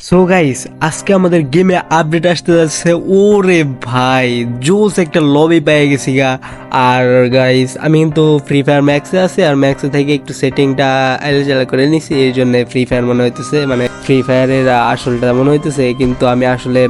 So guys আজকে আমাদের গেমে আপডেট আসতে যাচ্ছে। ওরে ভাই জোস একটা লবি পেয়ে গেছি গা। আর গাইস আমি কিন্তু ফ্রি ফায়ার ম্যাক্সে আছি, আর ম্যাক্সে থেকে একটু সেটিংটা আলাদা করে নিছি, এই জন্য ফ্রি ফায়ার মনে হইতেছে, মানে ফ্রি ফায়ারের আসলটা মনে হইতেছে, কিন্তু আমি আসলে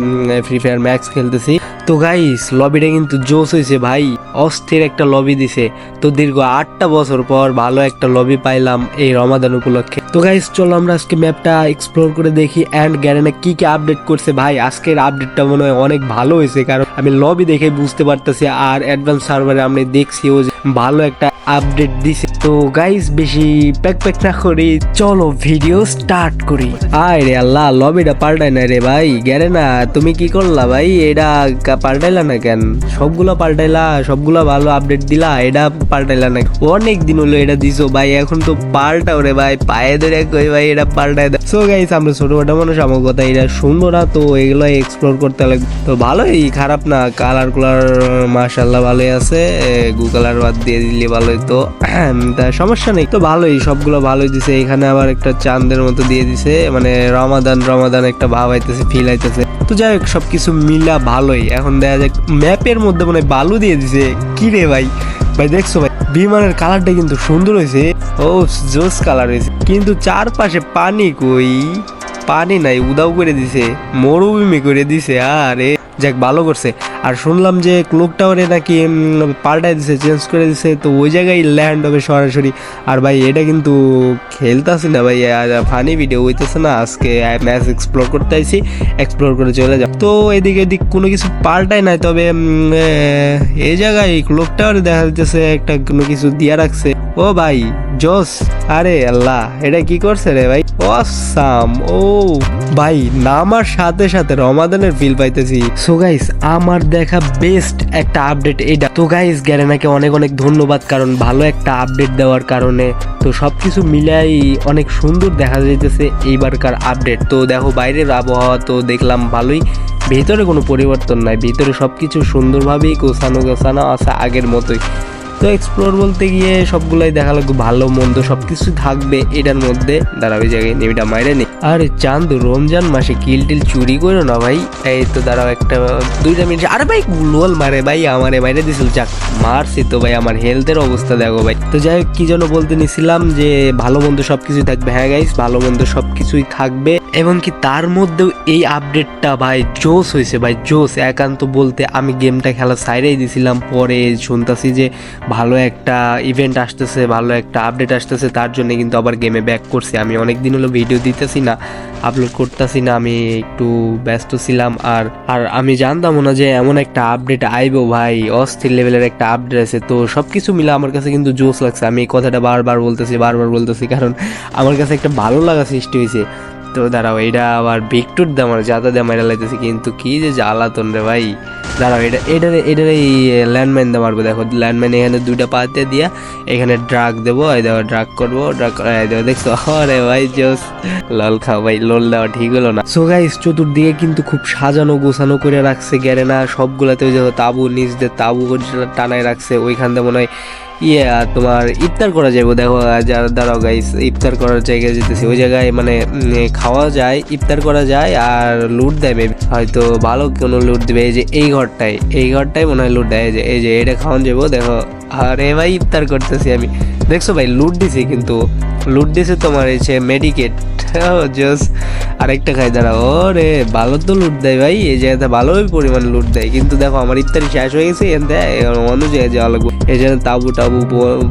ফ্রি ফায়ার ম্যাক্স খেলতেছি। তো গাইস লবিটা কিন্তু জোস হয়েছে ভাই, অস্থির একটা লবি দিছে। তো দীর্ঘ 8টা বছর পর ভালো একটা লবি পাইলাম এই রমাদান উপলক্ষে। তো গাইস চলো আমরা আজকে ম্যাপটা এক্সপ্লোর করে দেখি এন্ড গ্যারেনা কি কি আপডেট করছে। ভাই আজকের আপডেটটা মনে হয় অনেক ভালো হয়েছে, কারণ আমি লবি দেখে বুঝতে পারতেছি, আর অ্যাডভান্স সার্ভারে আমি দেখছিও যে ভালো একটা আপডেট দিছে। তো গাইস বেশি প্যাক না করি, চলো ভিডিও স্টার্ট করি। আয় রে আল্লাহ, লবিটা পাল্টায় না রে ভাই। গ্যারেনা তুমি কি করলা ভাই? এটা পাল্টাইলা না কেন? সবগুলা পাল্টাইলা, সবগুলা ভালো আপডেট দিলা, এটা পাল্টাইলা না? অনেক দিন হলো এটা দিছো ভাই, এখন তো পাল্টাও রে ভাই, পায়ে ধরে কই ভাই এটা পাল্টায় দাও। সো গাইস আমরা ছোটখাটো মানুষ, আমার কথা এটা শুনবো না, তো এগুলো এক্সপ্লোর করতে লাগবে। তো ভালোই, খারাপ না, কালার কুলার মাশাআল্লাহ ভালোই আছে, গু কালার বাদ দিয়ে দিলে ভালোই। তো তা সমস্যা নেই, তো ভালোই, সবগুলো ভালোই দিছে। এখানে আবার একটা চাঁদের মতো দিয়ে দিছে, মানে রমাদান একটা ভাব আইতেছে, ফিল আইতেছে। তো যাই হোক সবকিছু মিলা ভালোই। এখন দেখা যাক ম্যাপের মধ্যে মানে বালু দিয়ে দিছে। কি রে ভাই, ভাই দেখছো ভাই বিমানের কালারটা কিন্তু সুন্দর হয়েছে, ও জোস কালার হয়েছে, কিন্তু চারপাশে পানি কই? পানি নাই, উদাও করে দিছে, মরুভূমি করে দিছে। আরে যাক ভালো করছে। আর শুনলাম যে ক্লক টাওয়ারে নাকি পাল্টাই দিছে, চেঞ্জ করে দিছে, তো ওই জায়গায় ল্যান্ড হবে সরাসরি। আর ভাই এটা কিন্তু খেলতেছি না ভাই, ফানি ভিডিও হইতেছে না, আজকে ম্যাচ এক্সপ্লোর করতে আইছি, এক্সপ্লোর করে চলে যাব। তো এদিকে এদিক কোনো কিছু পাল্টাই নাই, তবে এই জায়গায় ক্লক টাওয়ারে দেখা যাচ্ছে একটা কোনো কিছু দিয়া রাখছে। ও ভাই জোস, আরে আল্লাহ এটা কি করছে রে ভাই, অসাম। ও ভাই নামার সাথে সাথে রমাদানের ফিল পাইতেছি। সো গাইস আমার দেখা বেস্ট একটা আপডেট এটা। তো গাইস গ্যারেনাকে অনেক অনেক ধন্যবাদ, কারণ ভালো একটা আপডেট দেওয়ার কারণে তো সবকিছু মিলাই অনেক সুন্দর দেখা যাইতেছে এইবারকার আপডেট। তো দেখো বাইরের আবহাওয়া তো দেখলাম ভালোই, ভিতরে কোনো পরিবর্তন নাই, ভিতরে সবকিছু সুন্দরভাবেই গোছানো আছে আগের মতোই। তো এক্সপ্লোর বলতে গিয়ে সবগুলাই দেখা লাগবে, ভালো মন্দ সবকিছু থাকবে এটার মধ্যে। দাঁড়াও ওই জায়গায় নেমিটা মাইরে নি। আরে চান্দু রমজান মাসে কিল টিল চুরি করো না ভাই। এই তো দাঁড়াও একটা 2টা মিনিট। আরে ভাই লোল মারে ভাই, আমারে মাইরে দিছিল, যাক মারছি তো ভাই। আমার হেলথের অবস্থা দেখো ভাই। তো যাই হোক কি যেন বলতে নিছিলাম, যে ভালো মন্দ সবকিছুই থাকবে। হ্যাঁ গাইস ভালো মন্দ সবকিছুই থাকবে, এবং কি তার মধ্যেও এই আপডেটটা ভাই জোস হয়েছে ভাই, জোস। একান্ত বলতে আমি গেমটা খেলা সাইডেই দিছিলাম, পরে শুনতাছি যে ভালো একটা ইভেন্ট আসতেছে, ভালো একটা আপডেট আসতেছে, তার জন্য কিন্তু আবার গেমে ব্যাক করছি। আমি অনেক দিন হলো ভিডিও দিতেছি না, আপলোড করতেছি না, আমি একটু ব্যস্ত ছিলাম। আর আমি জানতাম না যে এমন একটা আপডেট আইবো ভাই, অস্থির লেভেলের একটা আপডেট আছে। তো সবকিছু মিলে আমার কাছে কিন্তু জোস লাগছে। আমি এই কথাটা বারবার বলতেছি, কারণ আমার কাছে একটা ভালো লাগা সৃষ্টি হয়েছে। তো দাঁড়াও এটা আবার ভিক্টর দিয়ে আমার জাদা দিয়ে মাইরা লাইতেছে, কিন্তু কি যে জ্বালাতন রে ভাই। দাঁড়াও এটার এই ল্যান্ডমাইন দিয়ে মারবো। দেখো ল্যান্ডমাইন এখানে 2টা পাতে দিয়া এখানে ড্রাগ দেবো, এই দেখো ড্রাগ করবো, দেখছো? আরে ভাই জোস, লল খাও ভাই, লোল দেওয়া ঠিক হলো না। সো গাইস চতুর্দিকে কিন্তু খুব সাজানো গোছানো করে রাখছে গ্যারেনা, সবগুলাতে ওই দেখো তাবু, নিচ দিয়ে তাবু টানায় রাখছে। ওইখান দিয়ে মনে হয় তোমার ইফতার করা যাবে। দেখো যারা দাঁড়াও গাইস, ইফতার করার জায়গায় যেতেছি, ওই জায়গায় মানে খাওয়া যায়, ইফতার করা যায়, আর লুট দেবে হয়তো, ভালো কোনো লুট দেবে। এই যে এই ঘরটাই মনে হয় লুট দেয়। এই যে এটা খাওয়ান যাবো, দেখো। আরে ভাই ইফতার করতেছি আমি, দেখছো ভাই লুট দিছি, কিন্তু লুট দিছে তোমার হচ্ছে মেডিকেট জোস। আরেকটা খাই, দাঁড়াও। ওরে ভালো তো লুট দেয় ভাই, এই জায়গাতে ভালোই পরিমাণ লুট দেয়, কিন্তু দেখো আমার ইফতারি শেষ হয়ে গেছে, অন্য জায়গায় যাওয়া লাগবে। এই জন্য তাবু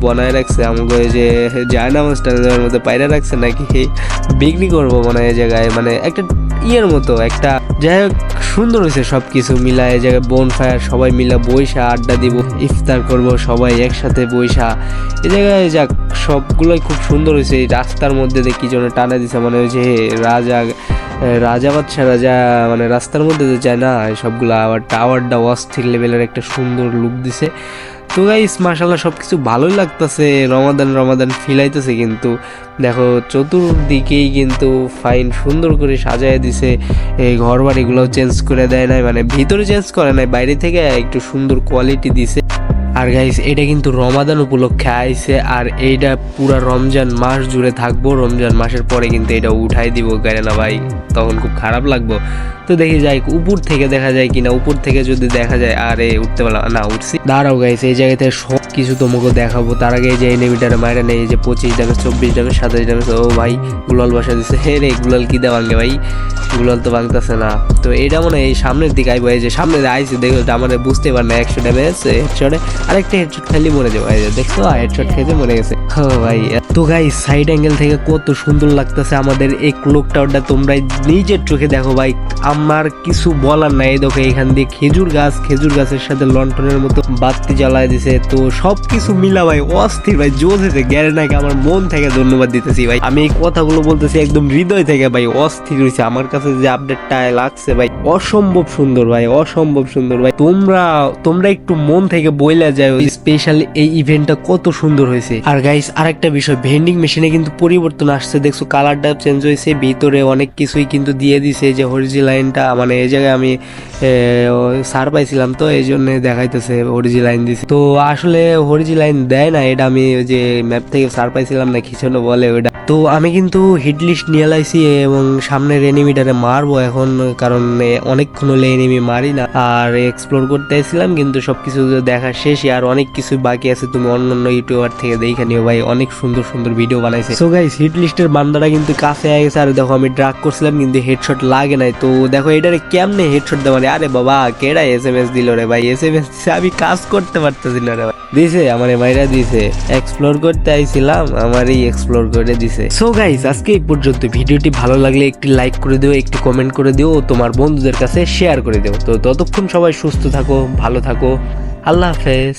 বনায় রাখছে আমাকে, ওই যে জায়নামাজটার মধ্যে পায়রা রাখছে নাকি বিক্রি করবো মনে হয় এই জায়গায়, মানে একটা ইয়ের মতো একটা। যাই হোক সুন্দর হয়েছে সবকিছু মিলা, এই জায়গায় বোন ফায়ার, সবাই মিলা বইসা আড্ডা দিব, ইফতার করব সবাই একসাথে বইসা এই জায়গায়। যাক সবগুলোই খুব সুন্দর হয়েছে। এই রাস্তার মধ্যে দেখি জন্য টানা দিছে, মানে ওই যে রাজা বাদশা রাজা, মানে রাস্তার মধ্যে যে যায় না সবগুলা। আবার টাওয়ারটা অস্থির লেভেলের একটা সুন্দর লুক দিছে। তো গাইস মাশাআল্লাহ সবকিছু ভালোই লাগতেছে, রমাদান ফিল আইতেছে। কিন্তু দেখো চতুর্দিকেই কিন্তু ফাইন সুন্দর করে সাজায় দিছে। এই ঘর বাড়িগুলোও চেঞ্জ করে দেয় নাই, মানে ভিতরে চেঞ্জ করে নাই, বাইরে থেকে একটু সুন্দর কোয়ালিটি দিছে। আর গাইস এটা কিন্তু রমাদান উপলক্ষে আইছে, আর এইটা পুরা রমজান মাস জুড়ে থাকবো। রমজান মাসের পরে কিন্তু এটা উঠাই দিব গায়ে না ভাই, তখন খুব খারাপ লাগবো। তো দেখি যাই উপর থেকে দেখা যায় কিনা, উপর থেকে যদি দেখা যায়, আরে উঠতে পারলাম না, উঠছি। দাঁড়াও গাইস, এই জায়গাতে সব কিছু তোমাকে দেখাবো। তার আগে যে এনিমিটারে মাইরা নেই, যে 25 ড্যামেজ, 24 ড্যামেজ, 27 ড্যামেজ। ও ভাই গুলাল বসা দিচ্ছে। হে রে, গুলাল কি দেওয়া ভাঙে ভাই, গুলাল তো ভাঙতেছে না। তো এটা মনে হয় এই সামনের দিকে আইবো, এই যে সামনে আইছে দেখো, আমাদের বুঝতে পার না। 100 ড্যামেজ হেডশটে, আরেকটা হেডশট খালি মরে যাবো। এই যে দেখছো, হেডশট খেতে মরে গেছে। ও ভাই, তো গাইস সাইড অ্যাঙ্গেল থেকে কত সুন্দর লাগতেছে আমাদের এই ক্লক টাওয়ারটা, তোমরা নিজের চোখে দেখো ভাই, আমার কিছু বলার নাই। দেখো এখান দিয়ে খেজুর গাছের সাথে লন্ঠনের মতো বাতি জ্বালায় দিছে। তো সবকিছু মিলা ভাই অস্থির ভাই, জোস হয়েছে। গ্যারেনাকে আমার মন থেকে ধন্যবাদ দিতেছি ভাই, আমি এই কথাগুলো বলতেছি একদম হৃদয় থেকে ভাই, অস্থির হয়েছে। আমার কাছে যে আপডেটটা লাগছে ভাই, অসম্ভব সুন্দর ভাই, অসম্ভব সুন্দর ভাই। তোমরা একটু মন থেকে বইলা যায় স্পেশালি এই ইভেন্টটা কত সুন্দর হয়েছে। আর গাইস আরেকটা বিষয়, ভেন্ডিং মেশিনে কিন্তু পরিবর্তন আসছে, দেখছো কালারটা চেঞ্জ হয়েছে, ভিতরে অনেক কিছুই কিন্তু দিয়ে দিছে। যে হরিজি লাইনটা মানে এই জায়গায় আমি সার পাইছিলাম, তো এই জন্য দেখাইতেছে হরিজি লাইন দিছে। তো আসলে হরিজি লাইন দেয় না, এটা আমি ওই যে ম্যাপ থেকে সার পাইছিলাম না, খিচানো বলে ওইটা। তো আমি কিন্তু হিট লিস্ট নিয়ে লাইছি এবং সামনের এনিমিটারে মারবো এখন, কারণ অনেকক্ষণ হলে এনিমি মারি না। আর এক্সপ্লোর করতে আসছিলাম, কিন্তু সবকিছু দেখা শেষই, আর অনেক কিছু বাকি আছে। তুমি অন্যান্য ইউটিউবার থেকে দেখে নিও ভাই, অনেক সুন্দর সুন্দর ভিডিও বানাইছে। সো গাইস হিট লিস্টের বান্দাটা কিন্তু কাছে আয় গেছে। আর দেখো আমি ড্রাগ করছিলাম কিন্তু হেডশট লাগে নাই। তো দেখো এটারে কেমনে হেডশট দেওয়া, আরে বাবা কেডা এসএমএস দিল রে ভাই, এসএমএস দিছে, আমি কাজ করতে পারতেছি না রে ভাই। দিছে আমার মাইরা দিছে, এক্সপ্লোর করতে আইছিলাম, আমারই এক্সপ্লোর করে দিছে। সো গাইস আজকে এই পর্যন্ত। ভিডিওটি ভালো লাগলে একটি লাইক করে দিও, একটি কমেন্ট করে দিও, তোমার বন্ধুদের কাছে শেয়ার করে দিও। তো ততক্ষণ সবাই সুস্থ থাকো, ভালো থাকো, আল্লাহ হাফেজ।